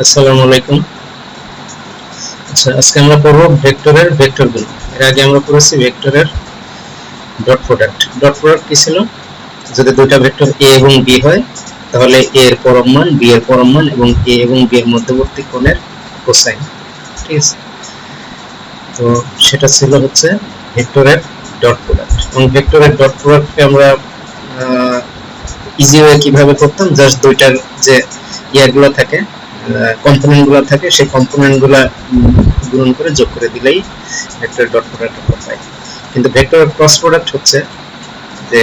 আসসালামু আলাইকুম। আচ্ছা, আজকে আমরা পড়ব ভেক্টরের ভেক্টর গুণ। এর আগে আমরা পড়েছি ভেক্টরের ডট প্রোডাক্ট। ডট প্রোডাক্ট কি ছিল? যদি দুইটা ভেক্টর a এবং b হয়, তাহলে a এর পরম মান b এর পরম মান এবং a এবং b এর মধ্যবর্তী কোণের কোসাইন। ঠিক আছে? তো সেটা ছিল হচ্ছে ভেক্টরের ডট প্রোডাক্ট। এবং ভেক্টরের ডট প্রোডাক্টকে আমরা ইজি ওয়ে কিভাবে করতাম, জাস্ট দুইটার যে ইয়াগুলো থাকে, কম্পোনেন্ট গুলো থাকে, সেই কম্পোনেন্ট গুলা গুণন করে যোগ করে দিলেই ভেক্টর ডট প্রোডাক্ট আমরা পাই। কিন্তু ভেক্টর ক্রস প্রোডাক্ট হচ্ছে যে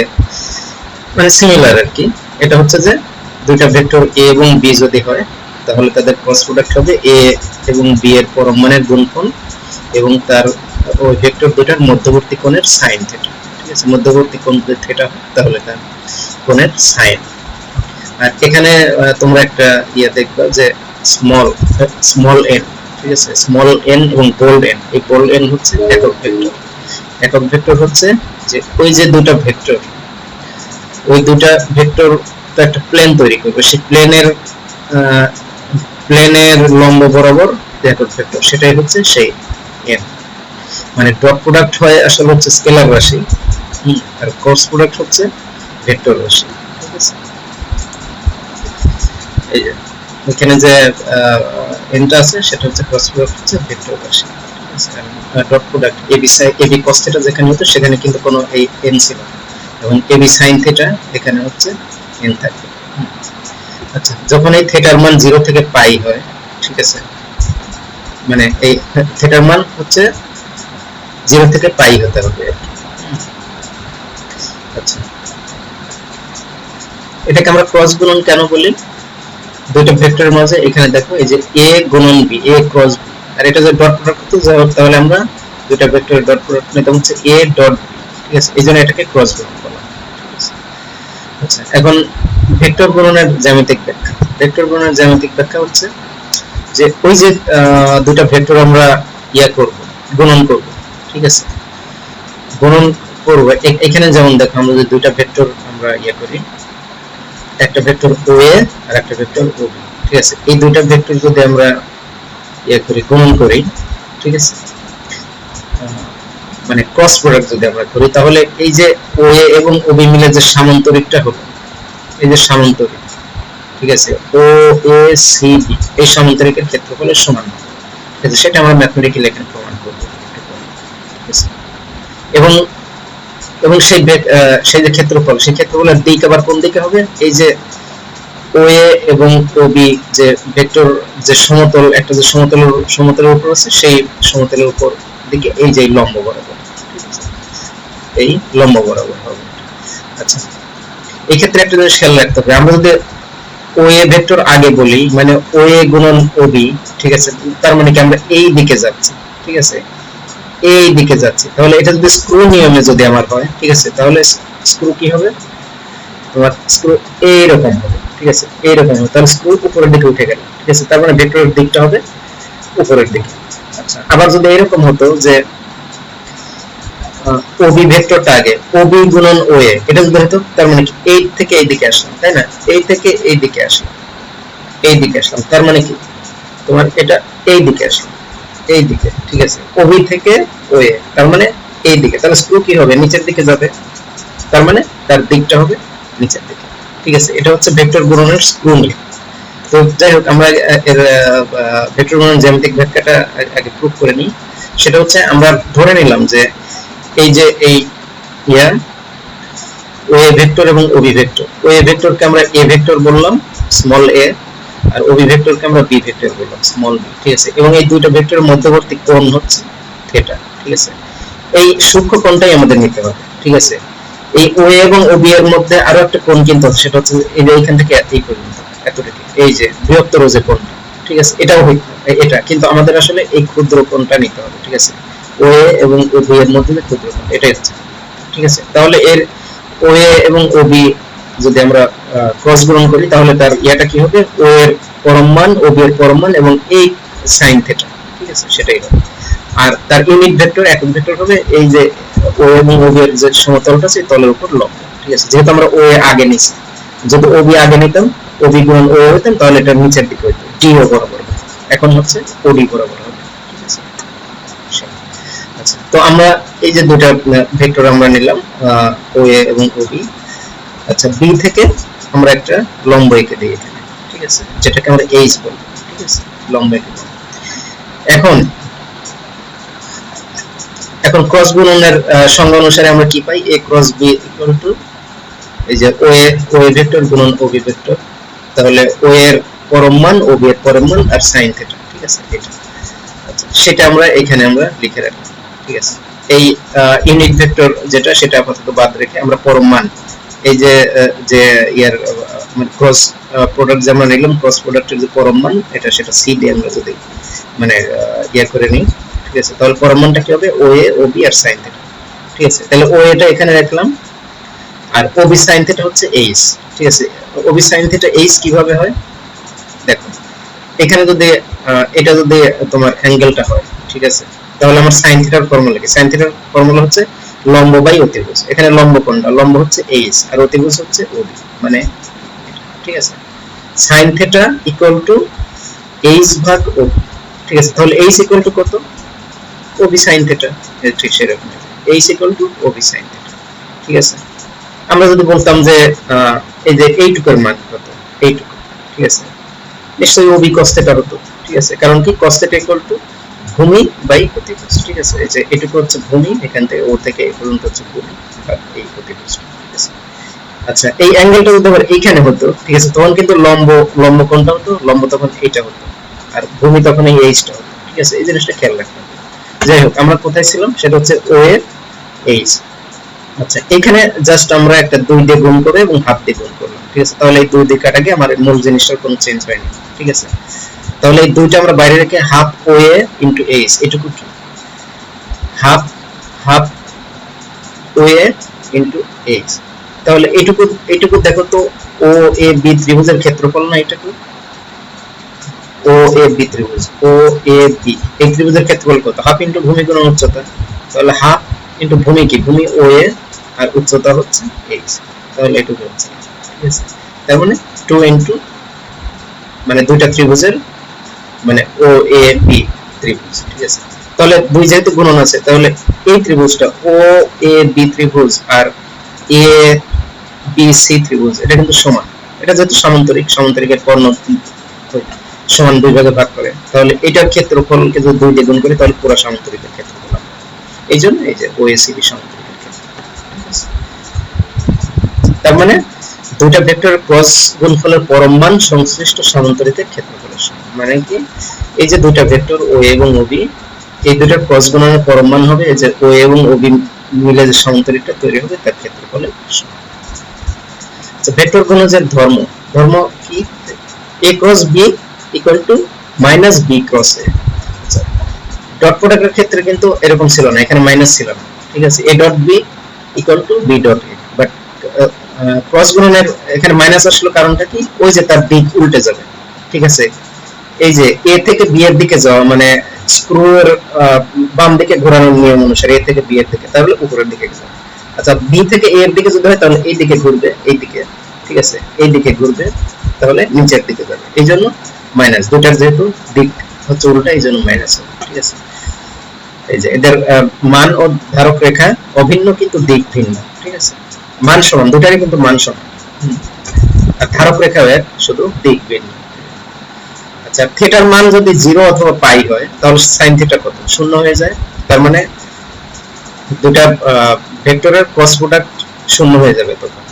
মানে সিমিলার আর কি। এটা হচ্ছে যে দুইটা ভেক্টর a এবং b যদি হয়, তাহলে তাদের ক্রস প্রোডাক্ট হবে a এবং b এর পরম মানের গুণফল এবং তার ওই ভেক্টর দুটার মধ্যবর্তী কোণের সাইন থিটা। ঠিক আছে? মধ্যবর্তী কোণ যদি থিটা হয়, তাহলে তার কোণের সাইন। আর এখানে তোমরা একটা ইয়া দেখবা যে স্মল n, ঠিক আছে? স্মল n এবং বোল্ড n, এই বোল্ড n হচ্ছে একক ভেক্টর। একক ভেক্টর হচ্ছে যে ওই যে দুটো ভেক্টর, ওই দুটো ভেক্টর তো একটা প্লেন তৈরি করবে, সেই প্লেনের লম্ব বরাবর একক ভেক্টর, সেটাই হচ্ছে সেই n। মানে ডট প্রোডাক্ট হয় আসলে হচ্ছে স্কেলার রাশি, আর ক্রস প্রোডাক্ট হচ্ছে ভেক্টর রাশি। ঠিক আছে? এই যে এখানে যে এনটা আছে, সেটা হচ্ছে ক্রস প্রোডাক্ট হচ্ছে ভেক্টর রাশি। ঠিক আছে? Dot product AB cos theta যেখানে হতো, সেখানে কিন্তু কোনো এই n ছিল না, এবং এবি sin থিটা এখানে হচ্ছে n থাকবে। আচ্ছা, যখন এই থিটার মান 0 থেকে পাই হয়, ঠিক আছে, মানে এই থিটার মান হচ্ছে 0 থেকে পাই হতে হবে। আচ্ছা, এটাকে আমরা ক্রস গুণন কেন বলি? দুইটা ভেক্টরের মাঝে এখানে দেখো এই যে a গুণন b, a ক্রস b, আর এটা যে ডট প্রোডাক্ট হতে যায়, তাহলে আমরা দুইটা ভেক্টরের ডট প্রোডাক্ট নিতে হচ্ছে a ডট b। ঠিক আছে? এইজন্য এটাকে ক্রস গুণন বলা হয়। ঠিক আছে? আচ্ছা, এখন ভেক্টর গুণনের জ্যামিতিক ব্যাখ্যা। ভেক্টর গুণনের জ্যামিতিক ব্যাখ্যা হচ্ছে যে ওই যে দুইটা ভেক্টর আমরা ইয়া করব, গুণন করব। ঠিক আছে? গুণন করব, এখানে যেমন দেখো আমরা যে দুইটা ভেক্টর আমরা ইয়া করি, একটা ভেক্টর OA আর একটা ভেক্টর OB। ঠিক আছে? এই দুইটা ভেক্টর যদি আমরা ইয়া করি, গুণন করি, ঠিক আছে, মানে ক্রস প্রোডাক্ট যদি আমরা করি, তাহলে এই যে OA এবং OB মিলে যে সামান্তরিকটা হলো, এই যে সামান্তরিক, ঠিক আছে, OACB, এই সামান্তরিকের ক্ষেত্রফলের সমান হবে। ঠিক আছে? সেটা আমরা ম্যাথমেটিক্যালি এখানে প্রমাণ করব। ঠিক আছে? এবং এবং সেই যে ক্ষেত্রফল, সেই ক্ষেত্রফলের দিক আবার কোন দিকে হবে? এই যে OA এবং OB যে ভেক্টর, যে সমতল, একটা যে সমতলের উপর আছে, সেই সমতলের উপর দিকে এই যে লম্ব বরাবর। ঠিক আছে? এই লম্ব বরাবর হবে। আচ্ছা, এই ক্ষেত্রে একটা জিনিস খেয়াল রাখতে হবে, আমরা যদি OA ভেক্টর আগে বলি, মানে OA গুণন OB, ঠিক আছে, তার মানে কি আমরা এই দিকে যাচ্ছি। ঠিক আছে? এই দিকে যাচ্ছি, তাহলে এটা যদি স্ক্রু নিয়মে যদি আমার হয়, ঠিক আছে, তাহলে স্ক্রু কি হবে? তোমার স্ক্রু এইরকম হবে। ঠিক আছে? এইরকম হবে, তাহলে স্ক্রু উপরের দিকে উঠে গেল। ঠিক আছে? তার মানে ভেক্টরের দিকটা হবে উপরের দিকে। আচ্ছা, আবার যদি এরকম হতো যে OB ভেক্টরটা আগে OB গুণন OA, এটা যদি হতো, তার মানে কি এই থেকে এই দিকে আসলাম, তাই না? এই থেকে এই দিকে আসলাম, এই দিকে আসলাম, তার মানে কি তোমার এটা এই দিকে আসলাম, এই দিকে। ঠিক আছে? OB থেকে OA, তার মানে এই দিকে, তাহলে স্ক্রু কি হবে? নিচের দিকে যাবে, তার মানে তার দিকটা হবে নিচের দিকে। ঠিক আছে? এটা হচ্ছে ভেক্টর গুণনের স্ক্রু নিয়ম। তো যাই হোক, আমরা এর ভেক্টর গুণনের জ্যামিতিক ব্যাখ্যাটা আগে প্রুফ করে নিই। সেটা হচ্ছে আমরা ধরে নিলাম যে এই যে এই ইয়া OA ভেক্টর এবং OB ভেক্টর, OA ভেক্টরকে আমরা A ভেক্টর বললাম, স্মল a, আর OB ভেক্টরকে আমরা B ভেক্টর বললাম, স্মল b। ঠিক আছে? এবং এই দুইটা ভেক্টরের মধ্যবর্তী কোণ হচ্ছে থিটা। ঠিক আছে? এই সূক্ষ্ম কোণটাই আমাদের নিতে হবে। ঠিক আছে? এই OA এবং OB এর মধ্যে আরো একটা কোণ কিন্তু আছে, সেটা হচ্ছে এই যে এইখান থেকে এই পর্যন্ত এতটুকু, এই যে বৃহত্তর যে কোণটা। ঠিক আছে? এটাও এটা কিন্তু আমাদের আসলে এই ক্ষুদ্র কোণটা নিতে হবে। ঠিক আছে? OA এবং OB এর মধ্যে যে ক্ষুদ্র কোণ, এটাই হচ্ছে। ঠিক আছে? তাহলে এর OA এবং OB যদি আমরা ক্রস গুণন করি, তাহলে তার ইয়াটা কি হবে? O এর পরম মান, OB এর পরম মান এবং এই sin থিটা। ঠিক আছে? সেটাই হবে। আর তার ইউনিট ভেক্টর, একক ভেক্টর হবে এই যে O এবং OB এর যে সমতলটা, সেই তলের উপর লম্ব। ঠিক আছে? যেহেতু আমরা OA আগে নিছি, যদি OB আগে নিতাম, OB গুণন OA হইতাম, তাহলে এটা নিচের দিকে হইতো, DO বরাবর। এখন হচ্ছে ওডি বরাবর হবে, ঠিক আছে। আচ্ছা, তো আমরা এই যে দুটো ভেক্টর আমরা নিলাম ওএ এবং ওবি। আচ্ছা, বি থেকে আমরা একটা লম্ব এঁকে দিই এখানে, ঠিক আছে, যেটাকে আমরা এইচ বলবো, ঠিক আছে, লম্ব এঁকে দিই। এখন এখন ক্রস গুণনের সংজ্ঞা অনুসারে আমরা কি পাই? a cross b equal two এই যে ওএ ভেক্টর গুণন ওবি ভেক্টর। তাহলে ও এর পরম মান ও বি এর পরম মান আর sin θ, ঠিক আছে, এটা। আচ্ছা, সেটা আমরা এখানে আমরা লিখে রাখি, ঠিক আছে। এই ইউনিট ভেক্টর যেটা, সেটা আপাতত বাদ রেখে আমরা পরম মান, এই যে যে ইয়ার মানে ক্রস প্রোডাক্ট যে আমরা নিলাম, ক্রস প্রোডাক্টের যে পরম মান এটা, সেটা সি দিয়ে আমরা যদি মানে ইয়া করে নিই, ঠিক আছে, তাহলে পরম মানটা কি হবে? ও এ ও বি আর sin θ, ঠিক আছে। তাহলে ও এটা এখানে রাখলাম, আর ও বি sin θ হচ্ছে এইচ, ঠিক আছে। ও বি sin θ এইচ কিভাবে হয় দেখো, এখানে যদি এটা যদি তোমার অ্যাঙ্গেলটা হয়, ঠিক আছে, তাহলে আমার sin θ এর ফর্মুলা কি? sin θ এর ফর্মুলা হচ্ছে লম্ব বাই অতিভুজ। এখানে লম্ব কোনটা? লম্ব হচ্ছে এইচ আর অতিভুজ হচ্ছে ওবি, মানে ঠিক আছে। sin θ ইকুয়াল টু এইচ ভাগ ওবি, ঠিক আছে। তাহলে এইচ ইকুয়াল টু কত? ওবি sin θ, ঠিক সেরকম H equal to OB sin θ, ঠিক আছে। আমরা যদি বলতাম যে এই যে এইটুকুর মান কত, এইটুকু, ঠিক আছে, নিশ্চয়ই ওবি cos θ হতো, ঠিক আছে, কারণ কি cos θ ইকুয়াল টু ভূমি বাই অতিভুজ, ঠিক আছে। এই যে এটুকু হচ্ছে ভূমি, এখান থেকে ও থেকে এই পর্যন্ত হচ্ছে ভূমি আর এই অতিভুজ, ঠিক আছে। আচ্ছা, এই অ্যাঙ্গেলটা যদি আবার এইখানে হতো, ঠিক আছে, তখন কিন্তু লম্ব কোনটা হতো? লম্ব তখন এইটা হতো, আর ভূমি তখন এই এইচটা হতো, ঠিক আছে। এই জিনিসটা খেয়াল রাখতে হবে। যাই হোক, আমরা কোথায় ছিলাম? সেটা হচ্ছে ও এর এইচ। আচ্ছা, এখানে জাস্ট আমরা একটা 2 দিয়ে গুণ করে এবং হাফ দিয়ে গুণ করলাম, ঠিক আছে। তাহলে এই 2 দিয়ে কাটাকে আমার মূল জিনিসটার কোনো চেঞ্জ হয়নি, ঠিক আছে। তাহলে এই দুইটা আমরা বাইরে রেখে হাফ ও এ ইনটু এইচ, এটুকু কি? হাফ ও এ ইনটু এইচ। তাহলে এটুকু দেখো তো, ও এ বি ত্রিভুজের ক্ষেত্রফল না এটুকু? ও এ বি ত্রিভুজ, ও এ বি এই ত্রিভুজের ক্ষেত্রফল কত? হাফ ইনটু ভূমি গুণন উচ্চতা। তাহলে হাফ ইনটু ভূমি কি? ভূমি ও এ আর উচ্চতা হচ্ছে এইচ, তাহলে এটুকু হচ্ছে, ঠিক আছে। তার মানে 2 ইনটু মানে দুইটা ত্রিভুজের মানে ও এ বি ত্রিভুজ, ঠিক আছে। তাহলে দুই যেহেতু গুণন আছে, তাহলে এই ত্রিভুজটা ও এ বি ত্রিভুজ আর এ বি সি ত্রিভুজ, এটা কিন্তু সমান। এটা যেহেতু সামান্তরিক, সামান্তরিকের কর্ণ সমান দুই ভাগে ভাগ করে, তাহলে এটার ক্ষেত্রফলকে যদি 2 দিয়ে গুণ করি, তাহলে পুরো সামান্তরিকের ক্ষেত্রফল হবে। এই জন্য এই যে ও এ সি বি সামান্তরিকের ক্ষেত্রফল, ঠিক আছে। তার মানে দুইটা ভেক্টরের ক্রস গুণফলের পরম মান সংশ্লিষ্ট সামান্তরিকের ক্ষেত্রফলের সমান। মানে কি? এই যে দুইটা ভেক্টর ও এবং ওবি, এই দুইটার ক্রস গুণনের পরম মান হবে এই যে ও এবং ওবি মিলে যে সামান্তরিকটা তৈরি হবে তার ক্ষেত্রফলের সমান। আচ্ছা, ভেক্টর গুণনের ধর্ম কি? a cross b equal two minus b cross a। আচ্ছা, ডট প্রোডাক্টের ক্ষেত্রে কিন্তু এরকম ছিল না, এখানে মাইনাস ছিল না, ঠিক আছে। a dot b equal to b dot a, but cross গুণনের এখানে মাইনাস আসলো, কারণটা কি? ওই যে তার দিক উল্টে যাবে, ঠিক আছে। এই যে a থেকে b এর দিকে যাওয়া মানে স্ক্রুর বাম দিকে ঘোরানোর নিয়ম অনুসারে a থেকে b এর দিকে, তাহলে উপরের দিকে যাবে। আচ্ছা, b থেকে a এর দিকে যদি হয়, তাহলে এই দিকে ঘুরবে, এই দিকে, ঠিক আছে, এই দিকে ঘুরবে, তাহলে নিচের দিকে যাবে। এই জন্য মাইনাস, দুটার যেহেতু দিক হচ্ছে উল্টা, এই জন্য মাইনাস হবে, ঠিক আছে। এই যে এদের মান ও ধারক রেখা অভিন্ন কিন্তু দিক ভিন্ন, ঠিক আছে। মান সমান, দুটারই কিন্তু মান সমান, আর ধারক রেখা এক, শুধু দিক ভিন্ন। আচ্ছা, থিটার মান যদি 0 অথবা পাই হয়, তাহলে sin থিটা কত? 0 হয়ে যায়। তার মানে দুটা ভেক্টরের ক্রস প্রোডাক্ট 0 হয়ে যাবে তখন,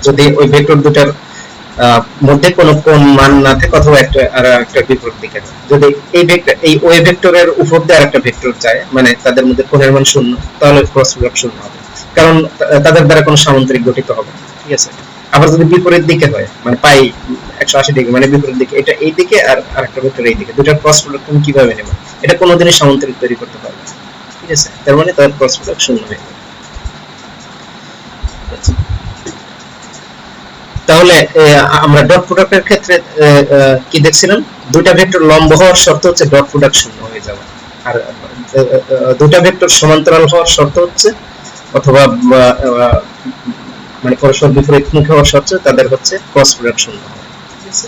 যদি ওই ভেক্টর দুটার মধ্যে কোনো কোণ মান না থাকে অথবা একটা আর একটা বিপরীত দিকে। যদি এই ভেক্টর এই ওই ভেক্টরের উপর দিয়ে আরেকটা ভেক্টর যায়, মানে তাদের মধ্যে কোণের মান 0, তাহলে ক্রস প্রোডাক্ট 0 হবে, কারণ তাদের দ্বারা কোনো সামান্তরিক গঠিত হবে না, ঠিক আছে। আবার যদি বিপরীত দিকে হয়, মানে পাই 180 ডিগ্রি, মানে বিপরীত দিকে, এটা এই দিকে আর আরেকটা ভেক্টর এই দিকে, দুটার ক্রস প্রোডাক্ট তুমি কিভাবে নেবে? এটা কোনোদিনই সামান্তরিক তৈরি করতে পারবে না, ঠিক আছে। তার মানে তার ক্রস প্রোডাক্ট 0 হয়ে যাবে। তাহলে আমরা ডট প্রোডাক্টের ক্ষেত্রে কি দেখছিলাম? দুইটা ভেক্টর লম্ব হওয়ার শর্ত হচ্ছে ডট প্রোডাক্ট 0 হয়ে যাবে, আর দুইটা ভেক্টর সমান্তরাল হওয়ার শর্ত হচ্ছে, অথবা মানে পরস্পর বিপরীতমুখী হওয়ার শর্ত তাদের হচ্ছে ক্রস প্রোডাক্ট 0 হবে, ঠিক আছে।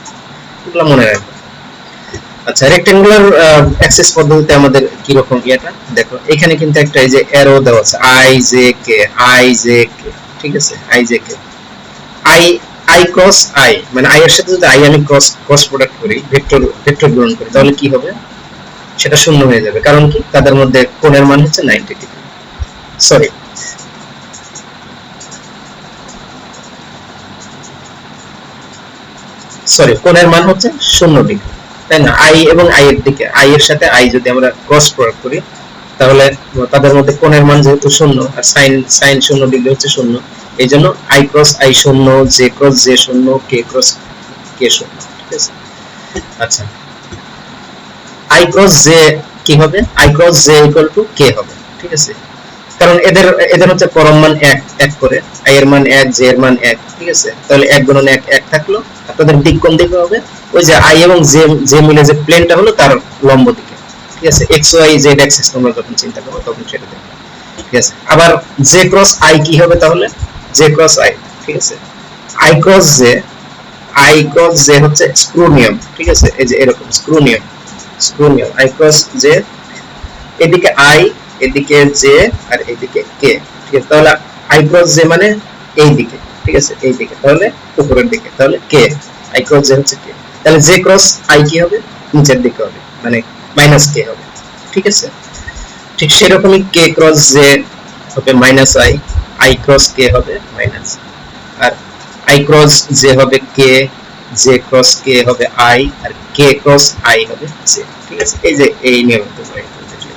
এগুলো মনে রাখবেন। আচ্ছা, রেক্টেঙ্গুলার অ্যাক্সেস পদ্ধতিতে আমাদের কি রকম এটা দেখো, এখানে কিন্তু একটা এই যে অ্যারো দেওয়া আছে I J K, I J K, ঠিক আছে, I J K, I I cross I, মানে আই এর সাথে যদি আই আমি ক্রস ক্রস প্রোডাক্ট করি, ভেক্টর ভেক্টর গ্রহণ করি, তাহলে কি হবে, সেটা শূন্য হয়ে যাবে। কারণ কি, তাদের মধ্যে কোণের মান হচ্ছে 90 ডিগ্রি, সরি সরি কোণের মান হচ্ছে 0 ডিগ্রি, তাই না? আই এবং আই এর দিকে, আই এর সাথে আই যদি আমরা ক্রস প্রয়োগ করি, তাহলে তাদের মধ্যে কোণের মান যেহেতু 0, আর সাইন সাইন 0 ডিগ্রি হচ্ছে 0, এই জন্য I cross I 0, J cross J 0, K cross K 0, ঠিক আছে। আচ্ছা, আই ক্রস জে কি হবে, I cross J equal to K হবে, ঠিক আছে। কারণ এদের এদের হচ্ছে পরম মান 1 1 করে, আই এর মান 1, জে এর মান 1, ঠিক আছে। তাহলে 1 গুণন 1 1 থাকলো, আপনাদের দিক কোন দিকে হবে, ওই যে আই এবং জে জে মিলে যে প্লেনটা হলো তার লম্ব দিকে, ঠিক আছে। এক্স ওয়াই জেড অ্যাক্সিস তোমরা যখন চিন্তা করো তখন সেটা দেখবে, ঠিক আছে। আবার জে ক্রস আই কি হবে তাহলে, জে ক্রস আই, ঠিক আছে, I cross J, I cross J হচ্ছে স্ক্রু নিয়ম, ঠিক আছে, এই যে এরকম স্ক্রু নিয়ম, স্ক্রু নিয়ম, আই ক্রস জে, এদিকে আই, এদিকে জে, আর এদিকে কে, ঠিক আছে। তাহলে আই ক্রস জে মানে এই দিকে, ঠিক আছে, এই দিকে, তাহলে উপরের দিকে, তাহলে কে, আই ক্রস জে হচ্ছে কে, তাহলে জে ক্রস আই কি হবে, নিচের দিকে হবে, মানে মাইনাস কে হবে, ঠিক আছে। ঠিক সেরকমই কে ক্রস জে হবে minus I, I cross K হবে মাইনাস, আর আই ক্রস জে হবে কে, জে ক্রস কে হবে আই, আর কে ক্রস আই হবে জে, ঠিক আছে। এই যে এই নিয়মটা তোমরা এখানে দেখলে।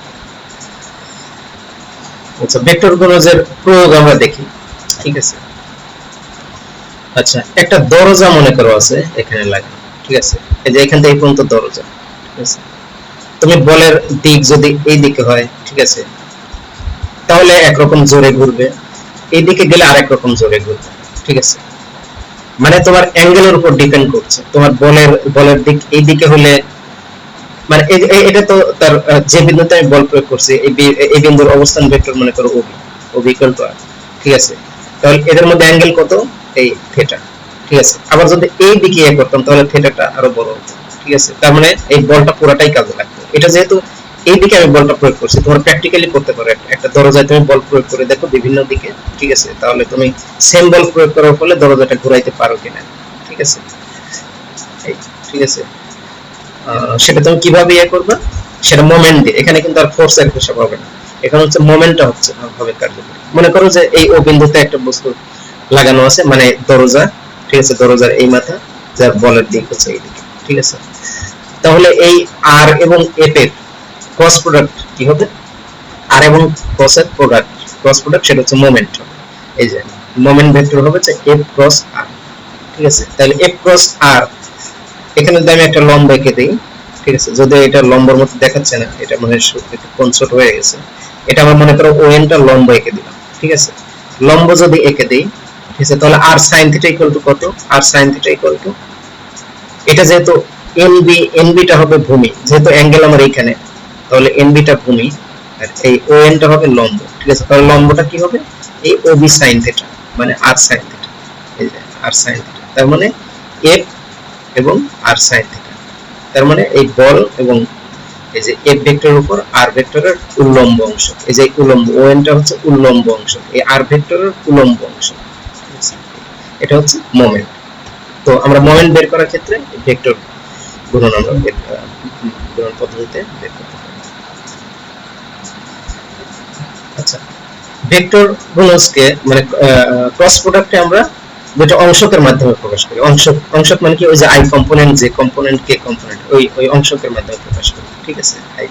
আচ্ছা, ভেক্টর গুণজের প্রয়োগ আমরা দেখি, ঠিক আছে। আচ্ছা, একটা দরজা মনে করো আছে এখানে লাগানো, ঠিক আছে, এই যে এখান থেকে এই পর্যন্ত দরজা, ঠিক আছে। তুমি বলের দিক যদি এই দিকে হয়, ঠিক আছে, তাহলে একরকম জোরে ঘুরবে, এইদিকে গেলে আরেক রকম জোরে ঘুরবে, ঠিক আছে। মানে তোমার অ্যাঙ্গেলের উপর ডিপেন্ড করছে, তোমার বলের বলের দিক এই দিকে হলে, মানে এটা তো তার যে বিন্দুতে আমি বল প্রয়োগ করছি, এই বিন্দুর অবস্থান ভেক্টর মনে করো ওবি, ওবি ইকুয়াল টু আর, ঠিক আছে। তাহলে এদের মধ্যে অ্যাঙ্গেল কত, এই থিটা, ঠিক আছে। আবার যদি এই দিকে ইয়ে করতাম তাহলে থিটাটা আরো বড় হতো, ঠিক আছে। তার মানে এই বলটা পুরোটাই কাজে লাগবে। এটা যেহেতু এই দিকে আমি বলটা প্রয়োগ করছি, তোমরা প্র্যাকটিক্যালি করতে পারো, একটা দরজায় তুমি বল প্রয়োগ করে দেখো বিভিন্ন দিকে, ঠিক আছে, তাহলে তুমি সেম বল প্রয়োগ করার ফলে দরজাটা ঘুরাইতে পারো কিনা, ঠিক আছে, ঠিক আছে। সেটা তুমি কিভাবে ইয়ে করবে, সেটা মোমেন্ট দিয়ে, এখানে কিন্তু আর ফোর্স এর হিসাব হবে না, এখানে হচ্ছে মোমেন্টটা হচ্ছে হবে কার্যকরী। মনে করো যে এই ও বিন্দুতে একটা বস্তু লাগানো আছে, মানে দরজা, ঠিক আছে, দরজার এই মাথা, যার বলের দিক হচ্ছে এই দিকে, ঠিক আছে। তাহলে এই আর এবং এফ এর ক্রস প্রোডাক্ট কি হবে, আর এবং ক্রস এর প্রোডাক্ট, ক্রস প্রোডাক্ট সেটা হচ্ছে মোমেন্ট, এই যে মোমেন্ট ভেক্টর হবে যে এফ ক্রস আর, ঠিক আছে। তাহলে এফ ক্রস আর, এখানে যদি আমি একটা লম্ব এঁকে দিই, ঠিক আছে, যদি এটা লম্বর মতো দেখাচ্ছে না, এটা মনে হয় একটু কোণ ছোট হয়ে গেছে, এটা আমার মনে করো ওএনটা লম্ব এঁকে দিলাম, ঠিক আছে। লম্ব যদি এঁকে দিই, ঠিক আছে, তাহলে আর sin থিটা ইকুয়াল টু কত, আর sin থিটা ইকুয়াল টু, এটা যেহেতু এনবি, এনবিটা হবে ভূমি, যেহেতু অ্যাঙ্গেল আমার এইখানে, তাহলে এনবিটা ভূমি, আর এই ওএনটা হবে লম্ব, ঠিক আছে। তাহলে লম্বটা কি হবে, এই ওবি sin থিটা, মানে আর sin থিটা, এই যে আর sin থিটা, তার মানে এফ এবং আর sin থিটা, তার মানে এই বল এবং এই যে এফ ভেক্টরের উপর আর ভেক্টরের উল্লম্ব অংশ, এই যে উল্লম্ব ওএনটা হচ্ছে উল্লম্ব অংশ, এই আর ভেক্টরের উল্লম্ব অংশ, ঠিক আছে, এটা হচ্ছে মোমেন্ট। তো আমরা মোমেন্ট বের করার ক্ষেত্রে ভেক্টর গুণন আমরা গুণন পদ্ধতিতে বের করতে পারি। আচ্ছা, ভেক্টর গুণজকে মানে ক্রস প্রোডাক্টে আমরা দুটো অংশকের মাধ্যমে প্রকাশ করি। অংশক, অংশক মানে কি, ওই যে আই কম্পোনেন্ট, যে কম্পোনেন্ট, কে কম্পোনেন্ট, ওই ওই অংশকের মাধ্যমে প্রকাশ করি, ঠিক আছে। আই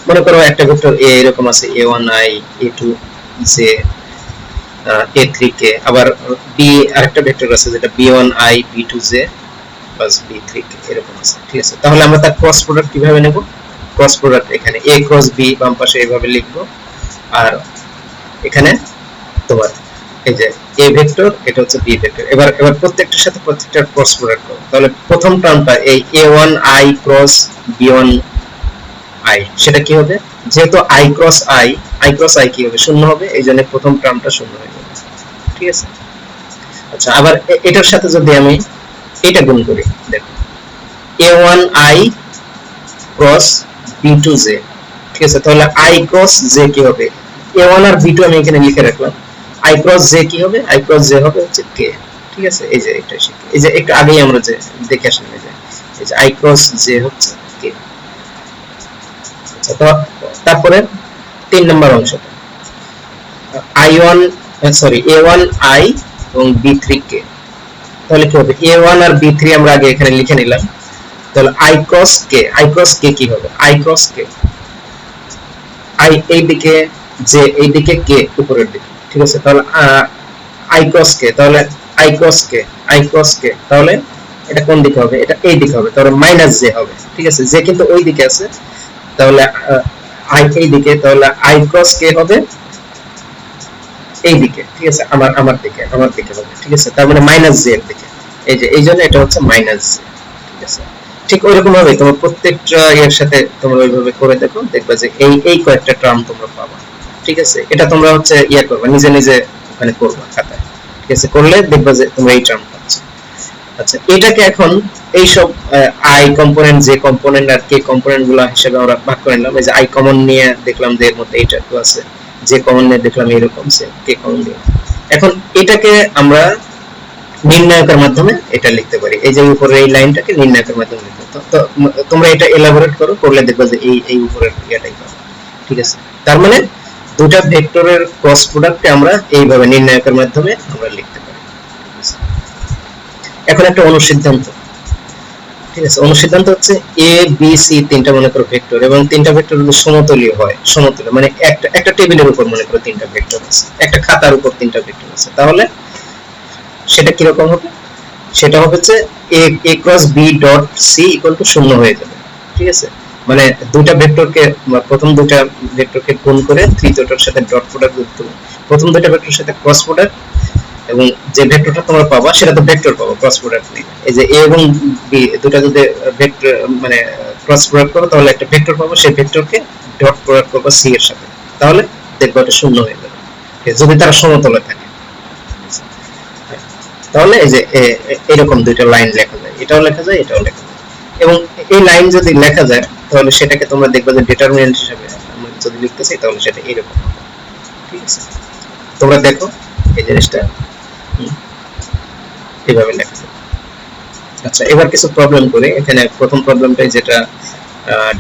মনে করো একটা ভেক্টর এ এরকম আছে, a1i, a2j, a3k, আবার বি আরেকটা ভেক্টর আছে যেটা b1i, b2j প্লাস b3k এরকম আছে, ঠিক আছে। তাহলে আমরা তার ক্রস প্রোডাক্ট কিভাবে নেব, ক্রস প্রোডাক্ট এখানে a ক্রস b বাম পাশে এইভাবে লিখবো, আর এখানে তোমার এই যে a ভেক্টর, এটা হচ্ছে b ভেক্টর। এবার এবার প্রত্যেকটার সাথে প্রত্যেকটার ক্রস প্রোডাক্ট করো, তাহলে প্রথম টার্মটা এই a1i ক্রস b1i, সেটা কি হবে, যেহেতু i ক্রস i কি হবে, শূন্য হবে, এই জন্য প্রথম টার্মটা শূন্য হয়ে যাবে, ঠিক আছে। আচ্ছা, আবার এটার সাথে যদি আমি এটা গুণ করি, দেখো a1i ক্রস b2j, ঠিক আছে? তাহলে i ক্রস j কি হবে? a1 আর b2 আমি এখানে লিখে রাখলাম। i ক্রস j কি হবে? i ক্রস j হবে হচ্ছে k, ঠিক আছে? এই যে এটা শিখি, এই যে একটু আগেই আমরা যে দেখে আসলাম, এই যে i ক্রস j হচ্ছে k। আচ্ছা, তো তারপরে 3 নম্বর অংশটা i1 সরি a1 i এবং b3 k। তাহলে কি হবে? a1 আর b3 আমরা আগে এখানে লিখে নিলাম। তাহলে i ক্রস k কি হবে? i ক্রস k, i এই দিকে, j এই দিকে, k উপরের দিকে, ঠিক আছে? তাহলে i ক্রস k, তাহলে i ক্রস k, তাহলে এটা কোন দিকে হবে? এটা এই দিকে হবে, তাহলে মাইনাস j হবে, ঠিক আছে? j কিন্তু ওই দিকে আছে, তাহলে i এই দিকে, তাহলে i ক্রস k হবে এই দিকে, ঠিক আছে? আমার দিকে হবে, ঠিক আছে? তার মানে মাইনাস j এর দিকে, এই যে এই জন্য এটা হচ্ছে মাইনাস j, ঠিক আছে? ঠিক ওইরকম ভাবে তোমরা প্রত্যেকটা এর সাথে তোমরা ওইভাবে করে দেখো, দেখবা যে এই কয়েকটা টার্ম তোমরা পাবা, ঠিক আছে? এটা তোমরা হচ্ছে করবে নিজে নিজে ওখানে করবা খাতায়, ঠিক আছে? করলে দেখবা যে তোমরা এই টার্ম পাচ্ছ। আচ্ছা, এটাকে এখন এই সব i কম্পোনেন্ট, j কম্পোনেন্ট আর k কম্পোনেন্ট গুলো হিসেবে আমরা ভাগ করে নিলাম। এই যে i কমন নিয়ে দেখলাম যে এর মধ্যে এইটা তো আছে, j কমন নিয়ে দেখলাম এরকম, k কমন নিয়ে। এখন এটাকে আমরা নির্ণায়কের মাধ্যমে এটা লিখতে পারি। এই যে উপরের এই লাইনটাকে নির্ণায়কের মাধ্যমে লিখতে, তো তোমরা এটা এলাবোরেট করো, করলে দেখবা যে এই উপরের ইয়াটাই পাবে, ঠিক আছে? তার মানে দুটো ভেক্টরের ক্রস প্রোডাক্টকে আমরা এইভাবে নির্ণায়কের মাধ্যমে আমরা লিখতে পারি। এখন একটা অনুসিদ্ধান্ত, ঠিক আছে? অনুসিদ্ধান্ত হচ্ছে a b c তিনটা মনে করো ভেক্টর, এবং তিনটা ভেক্টর যদি সমতলীয় হয়, সমতল মানে একটা টেবিলের উপর মনে করো তিনটা ভেক্টর আছে, একটা খাতার উপর তিনটা ভেক্টর আছে, তাহলে সেটা কি রকম হবে? সেটা হচ্ছে a cross b dot c equal to 0 হয়ে যাবে, ঠিক আছে? মানে দুইটা ভেক্টরকে, প্রথম দুইটা ভেক্টরকে গুণ করে তৃতীয়টার সাথে ডট প্রোডাক্ট যুক্ত করবে, প্রথম দুইটা ভেক্টরের সাথে ক্রস প্রোডাক্ট, এবং যে ভেক্টরটা তোমরা পাবা সেটা তো ভেক্টর পাবো ক্রস প্রোডাক্ট নিয়ে। এই যে a এবং b দুটো যদি ভেক্টর মানে ক্রস প্রোডাক্ট করো, তাহলে একটা ভেক্টর পাবো, সেই ভেক্টরকে ডট প্রোডাক্ট করবো c এর সাথে, তাহলে দেখবো এটা 0 হয়ে যাবে যদি তারা সমতলে থাকে। তাহলে এই যে এরকম দুইটা লাইন লেখা যায়, এটাও লেখা যায়, এটাও লেখা যায়। এবং এই লাইন যদি লেখা যায়, তাহলে সেটাকে তোমরা দেখবে যে ডিটারমিনেন্ট হিসেবে আমরা যদি লিখতে চাই, তাহলে সেটা এরকম হবে, ঠিক আছে? তোমরা দেখো এই জিনিসটা এইভাবে লেখা যায়। আচ্ছা, এবার কিছু প্রবলেম করে। এখানে প্রথম প্রবলেমটাই যেটা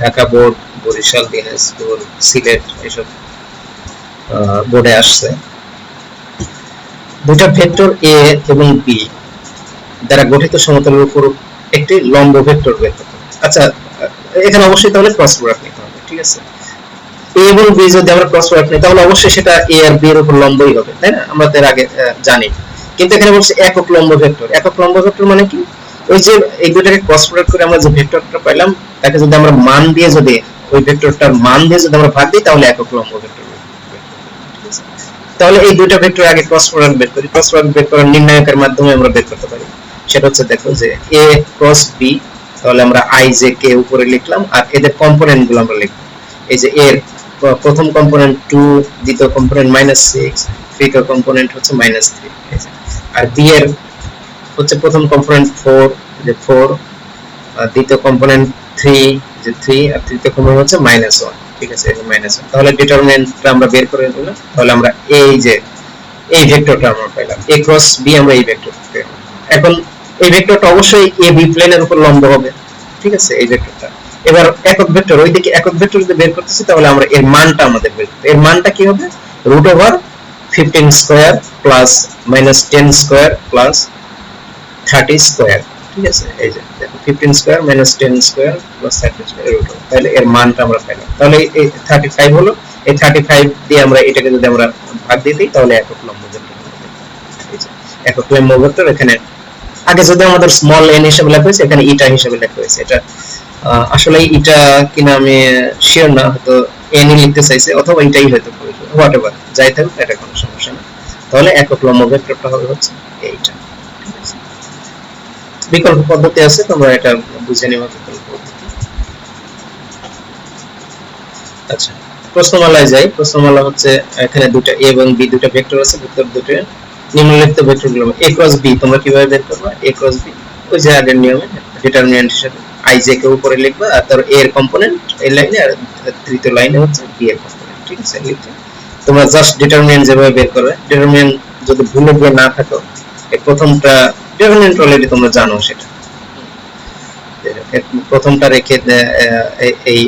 ঢাকা বোর্ড, বরিশাল, দিনাজপুর, সিলেট এইসব বোর্ডে আসছে, দুটা ভেক্টর a এবং b দ্বারা গঠিত সমতলের উপর একটি লম্ব ভেক্টর বের করতে হবে। আচ্ছা, এখানে অবশ্যই তাহলে ক্রস প্রোডাক্ট নিতে হবে, ঠিক আছে? a এবং b যদি আমরা ক্রস প্রোডাক্ট নিই, তাহলে অবশ্যই সেটা a আর b এর উপর লম্বই হবে, তাই না? আমরা তো এর আগে জানি। কিন্তু এখানে বলছে একক লম্ব ভেক্টর। একক লম্ব ভেক্টর মানে কি? ওই যে এই দুটাকে ক্রস প্রোডাক্ট করে আমরা যে ভেক্টরটা পাইলাম, তাকে যদি আমরা মান দিয়ে, যদি ওই ভেক্টরটার মান দিয়ে যদি আমরা ভাগ দিই, তাহলে একক লম্ব ভেক্টর, ঠিক আছে? তাহলে এই দুইটা ভেক্টর আগে ক্রস প্রোডাক্ট বের করি। ক্রস প্রোডাক্ট বের করার নির্ণায়কের মাধ্যমে আমরা বের করতে পারি। সেটা হচ্ছে, দেখো যে a ক্রস b, তাহলে আমরা i j k উপরে লিখলাম, আর এদের কম্পোনেন্ট গুলো আমরা লিখব। এই যে এর প্রথম কম্পোনেন্ট 2, দ্বিতীয় কম্পোনেন্ট -6, তৃতীয় কম্পোনেন্ট হচ্ছে -3, আর b এর হচ্ছে প্রথম কম্পোনেন্ট 4, যে 4, আর দ্বিতীয় কম্পোনেন্ট 3, যে 3, আর তৃতীয় কম্পোনেন্ট হচ্ছে -1, ঠিক আছে? এই -1, তাহলে ডিটারমিনেন্টটা আমরা বের করে নিলাম। তাহলে আমরা এই যে এই ভেক্টরটা আমরা পেলাম, a ক্রস b, আমরা এই ভেক্টরটা পেলাম। এখন এই ভেক্টরটা অবশ্যই a b প্লেনের উপর লম্ব হবে, ঠিক আছে? এই ভেক্টরটা এবার একক ভেক্টর, ওইদিকে একক ভেক্টর যদি বের করতেছি, তাহলে আমরা এর মানটা আমাদের বের করতে, এর মানটা কি হবে? √15 square plus -10 square plus 30 square, ঠিক আছে? এই যে দেখো 15 স্কয়ার -10 স্কয়ার প্লাস 30 স্কয়ার √, তাহলে এর মানটা আমরা পেলাম। তাহলে এই 35 হলো, এই 35 দিয়ে আমরা এটাকে যদি আমরা ভাগ দিয়ে দিই, তাহলে একক লম্ব ভেক্টর হবে। এই যে একক লম্ব ভেক্টর, এখানে আগে যদি আমাদের স্মল n হিসেবে লেখা হয়েছে, এখানে ইটা হিসেবে লেখা হয়েছে। এটা আসলে ইটা কিনা আমি শিওর না, হয়তো n ই লিখতে চাইছে, অথবা এটাই হয়তো হোয়াটএভার, যাই থাকুক এটা কোনো সমস্যা না। তাহলে একক লম্ব ভেক্টরটা হবে হচ্ছে এইটা, ঠিক আছে? বিকল্প পদ্ধতি আছে, তোমরা এটা বুঝে নিবা বিকল্প পদ্ধতি। আচ্ছা, প্রশ্নমালায় যাই। প্রশ্নমালা হচ্ছে এখানে দুটো a এবং b দুটো ভেক্টর আছে, ভেক্টর দুটো নিম্নলিখিত ভেক্টরগুলো a ক্রস b তোমরা কিভাবে বের করবে? a ক্রস b ওই যে আগের নিয়মে ডিটারমিনেন্ট হিসেবে আইজে কে উপরে লিখবা, আর তার এ এর কম্পোনেন্ট এই লাইনে, আর তৃতীয় লাইনে হচ্ছে বি এর কম্পোনেন্ট। ঠিক আছে, লিখতে তোমরা জাস্ট ডিটারমিনেন্ট যেভাবে বের করবে, ডিটারমিনেন্ট যদি ভুলে গিয়ে না থাকো, এই প্রথমটা ডিটারমিনেন্ট অলরেডি তোমরা জানো, সেটা প্রথমটা রেখে এই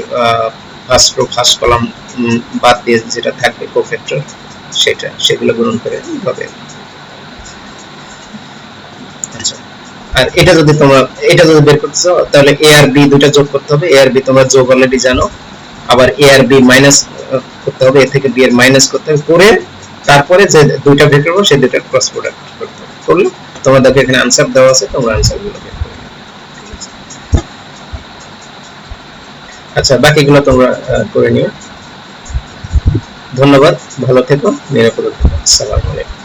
ফার্স্ট রো ফার্স্ট কলাম বাদ দিয়ে যেটা থাকবে কোফ্যাক্টর, সেগুলো গুণন করে হবে। আচ্ছা, আর এটা যদি তোমরা বের করতে চাও, তাহলে এ আর বি দুটো যোগ করতে হবে। এ আর বি তোমরা যোগ অলরেডি জানো, আবার এ আর বি মাইনাস করতে হবে, এ থেকে বি এর মাইনাস করতে হবে, করে তারপরে যে দুইটা বের করবো সেই দুইটার ক্রস প্রোডাক্ট করতে হবে। করলে তোমাদের এখানে আনসার দেওয়া আছে, তোমরা আনসারগুলো বের করবে। আচ্ছা, বাকিগুলো তোমরা করে নিও। ধন্যবাদ, ভালো থেকো, নিরাপদে থেকো। আসসালামু আলাইকুম।